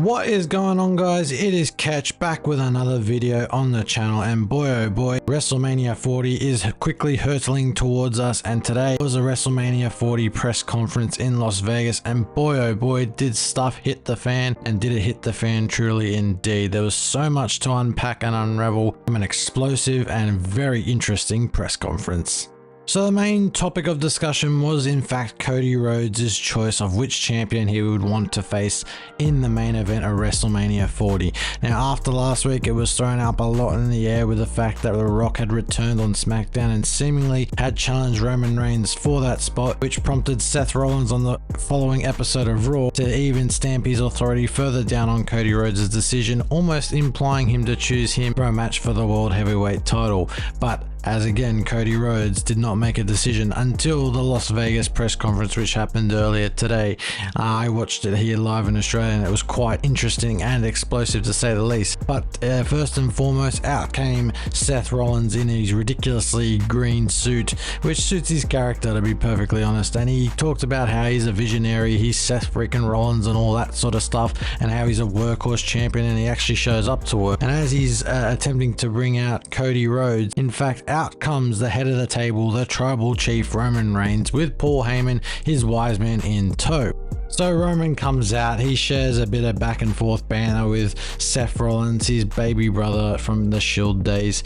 What is going on, guys? It is Ketch back with another video on the channel, and boy oh boy, WrestleMania 40 is quickly hurtling towards us, and today was a WrestleMania 40 press conference in Las Vegas, and boy oh boy, did stuff hit the fan, and did it hit the fan truly indeed. There was so much to unpack and unravel from an explosive and very interesting press conference. So the main topic of discussion was in fact Cody Rhodes' choice of which champion he would want to face in the main event of WrestleMania 40. Now after last week, it was thrown up a lot in the air with the fact that The Rock had returned on SmackDown and seemingly had challenged Roman Reigns for that spot, which prompted Seth Rollins on the following episode of Raw to even stamp his authority further down on Cody Rhodes' decision, almost implying him to choose him for a match for the World Heavyweight title. But as again, Cody Rhodes did not make a decision until the Las Vegas press conference, which happened earlier today. I watched it here live in Australia, and it was quite interesting and explosive to say the least. But first and foremost, out came Seth Rollins in his ridiculously green suit, which suits his character, to be perfectly honest. And he talked about how he's a visionary, he's Seth freaking Rollins and all that sort of stuff, and how he's a workhorse champion, and he actually shows up to work. And as he's attempting to bring out Cody Rhodes, in fact, out comes the head of the table, the tribal chief Roman Reigns, with Paul Heyman, his wise man, in tow. So Roman comes out, he shares a bit of back and forth banter with Seth Rollins, his baby brother from the Shield days.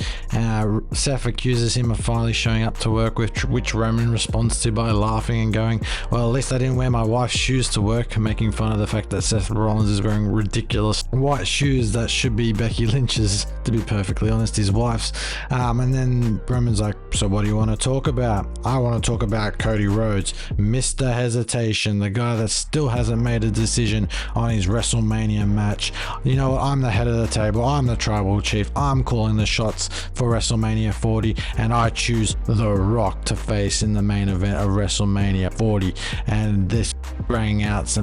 Seth accuses him of finally showing up to work, which Roman responds to by laughing and going, well, at least I didn't wear my wife's shoes to work, making fun of the fact that Seth Rollins is wearing ridiculous white shoes that should be Becky Lynch's, to be perfectly honest, his wife's. And then Roman's like, so what do you want to talk about? I want to talk about Cody Rhodes, Mr. Hesitation, the guy that still hasn't made a decision on his WrestleMania match. You know what? I'm the head of the table. I'm the tribal chief. I'm calling the shots for WrestleMania 40, and I choose The Rock to face in the main event of WrestleMania 40. And this rang out a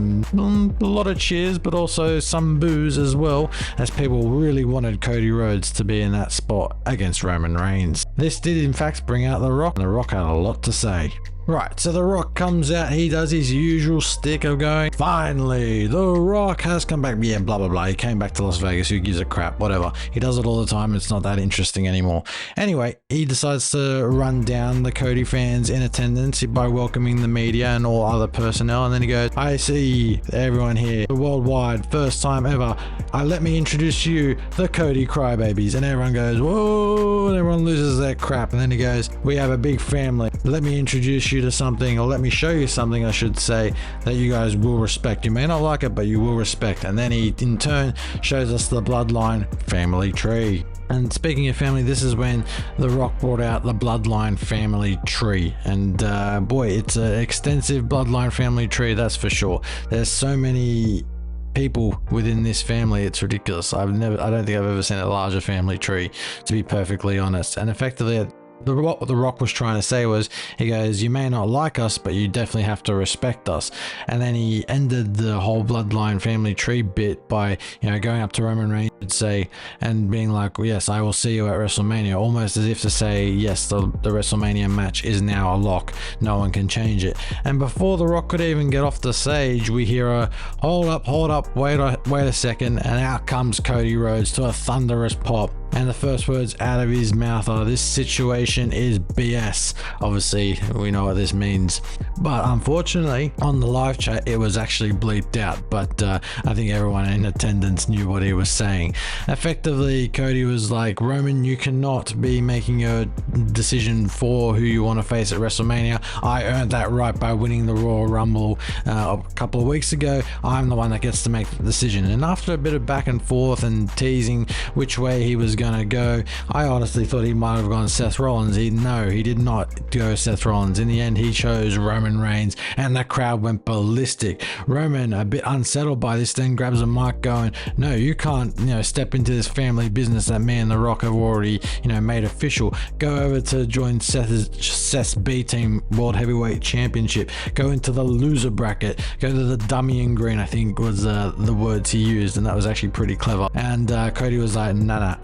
lot of cheers, but also some boos as well, as people really wanted Cody Rhodes to be in that spot against Roman Reigns. This did in fact bring out The Rock, and The Rock had a lot to say. Right, so The Rock comes out, he does his usual stick of going, finally, The Rock has come back. Yeah, blah, blah, blah. He came back to Las Vegas. Who gives a crap? Whatever. He does it all the time. It's not that interesting anymore. Anyway, he decides to run down the Cody fans in attendance by welcoming the media and all other personnel. And then he goes, I see everyone here worldwide, first time ever. Let me introduce you, the Cody Crybabies. And everyone goes, whoa, and everyone loses their crap. And then he goes, we have a big family. Let me introduce you to something, or let me show you something, I should say, that you guys will respect. You may not like it, but you will respect. And then he in turn shows us the bloodline family tree. And speaking of family, this is when The Rock brought out the bloodline family tree, and boy, it's an extensive bloodline family tree, that's for sure. There's so many people within this family, it's ridiculous. I don't think I've ever seen a larger family tree, to be perfectly honest. And effectively, what The Rock was trying to say was, he goes, you may not like us, but you definitely have to respect us. And then he ended the whole bloodline family tree bit by, going up to Roman Reigns and being like, yes, I will see you at WrestleMania, almost as if to say, yes, the WrestleMania match is now a lock, no one can change it. And before The Rock could even get off the stage, we hear a hold up, wait a second, and out comes Cody Rhodes to a thunderous pop. And the first words out of his mouth are, this situation is BS. Obviously, we know what this means. But unfortunately, on the live chat, it was actually bleeped out. But I think everyone in attendance knew what he was saying. Effectively, Cody was like, Roman, you cannot be making a decision for who you want to face at WrestleMania. I earned that right by winning the Royal Rumble a couple of weeks ago. I'm the one that gets to make the decision. And after a bit of back and forth and teasing which way he was going to go, I honestly thought he might have gone Seth Rollins. No, he did not go Seth Rollins. In the end, he chose Roman Reigns, and the crowd went ballistic. Roman, a bit unsettled by this, then grabs a mic going, no, you can't, step into this family business that me and The Rock have already, made official. Go over to join Seth's B Team World Heavyweight Championship. Go into the loser bracket. Go to the dummy and green, I think was the words he used, and that was actually pretty clever. And Cody was like, nah,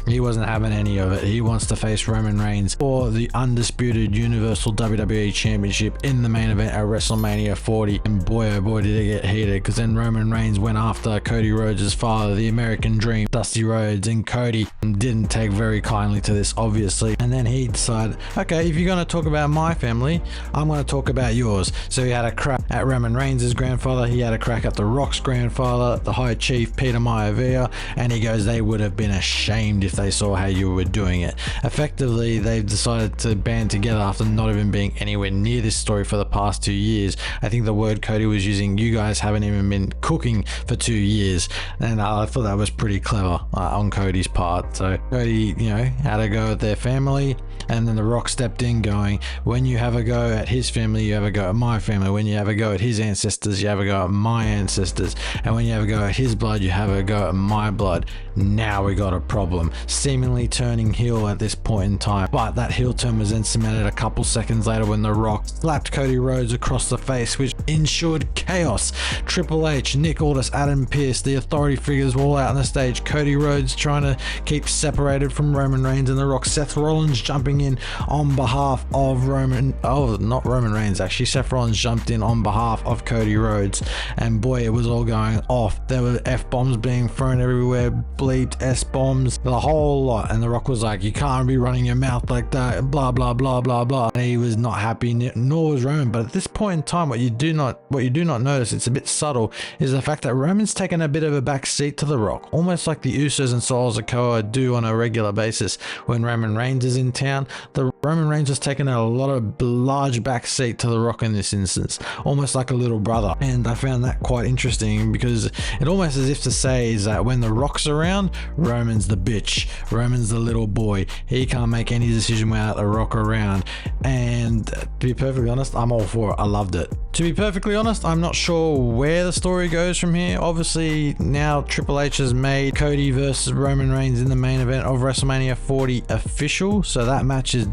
He wasn't having any of it. He wants to face Roman Reigns for the undisputed Universal WWE Championship in the main event at WrestleMania 40. And boy, oh boy, did it get heated, because then Roman Reigns went after Cody Rhodes' father, the American Dream, Dusty Rhodes, and Cody didn't take very kindly to this, obviously. And then he decided, okay, if you're going to talk about my family, I'm going to talk about yours. So he had a crack at Roman Reigns' grandfather, he had a crack at The Rock's grandfather, the High Chief Peter Maivia, and he goes, they would have been ashamed if they saw how you were doing it. Effectively, they've decided to band together after not even being anywhere near this story for the past 2 years. I think the word Cody was using, you guys haven't even been cooking for 2 years, and I thought that was pretty clever on Cody's part. So Cody, had a go at their family, and then The Rock stepped in going, when you have a go at his family, you have a go at my family. When you have a go at his ancestors, you have a go at my ancestors. And when you have a go at his blood, you have a go at my blood. Now we got a problem. Seemingly turning heel at this point in time. But that heel turn was then cemented a couple seconds later when The Rock slapped Cody Rhodes across the face, which ensured chaos. Triple H, Nick Aldis, Adam Pearce, the authority figures were all out on the stage. Cody Rhodes trying to keep separated from Roman Reigns and The Rock. Seth Rollins jumping in on behalf of not Roman Reigns actually. Seth Rollins jumped in on behalf of Cody Rhodes, and boy, it was all going off. There were F-bombs being thrown everywhere, bleeped S-bombs, the whole lot. And The Rock was like, you can't be running your mouth like that, blah blah blah blah blah. And he was not happy, nor was Roman. But at this point in time, what you do not notice, it's a bit subtle, is the fact that Roman's taken a bit of a back seat to The Rock, almost like the Usos and Solo Sikoa do on a regular basis when Roman Reigns is in town. The Roman Reigns has taken a large back seat to The Rock in this instance, almost like a little brother. And I found that quite interesting, because it almost as if to say is that when The Rock's around, Roman's the bitch, Roman's the little boy, he can't make any decision without The Rock around. And to be perfectly honest, I'm all for it. I loved it. To be perfectly honest, I'm not sure where the story goes from here. Obviously now Triple H has made Cody versus Roman Reigns in the main event of WrestleMania 40 official, so that match is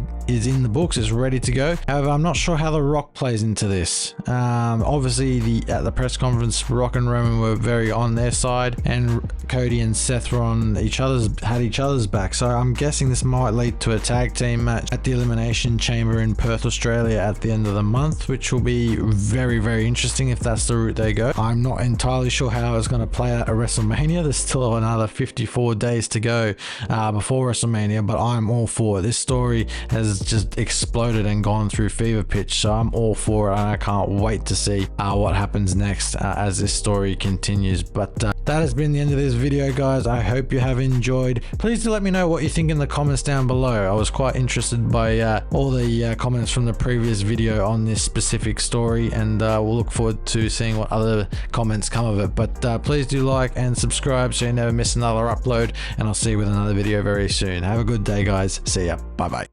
in the books, it's ready to go. However, I'm not sure how The Rock plays into this. Obviously at the press conference, Rock and Roman were very on their side, and Cody and Seth were on had each other's back. So I'm guessing this might lead to a tag team match at the Elimination Chamber in Perth, Australia at the end of the month, which will be very, very interesting if that's the route they go. I'm not entirely sure how it's going to play out at WrestleMania. There's still another 54 days to go before WrestleMania, but I'm all for it. This story has just exploded and gone through fever pitch, so I'm all for it, and I can't wait to see what happens next as this story continues. But that has been the end of this video, guys. I hope you have enjoyed. Please do let me know what you think in the comments down below. I was quite interested by all the comments from the previous video on this specific story, and we'll look forward to seeing what other comments come of it. But please do like and subscribe so you never miss another upload, and I'll see you with another video very soon. Have a good day, guys. See ya. Bye bye.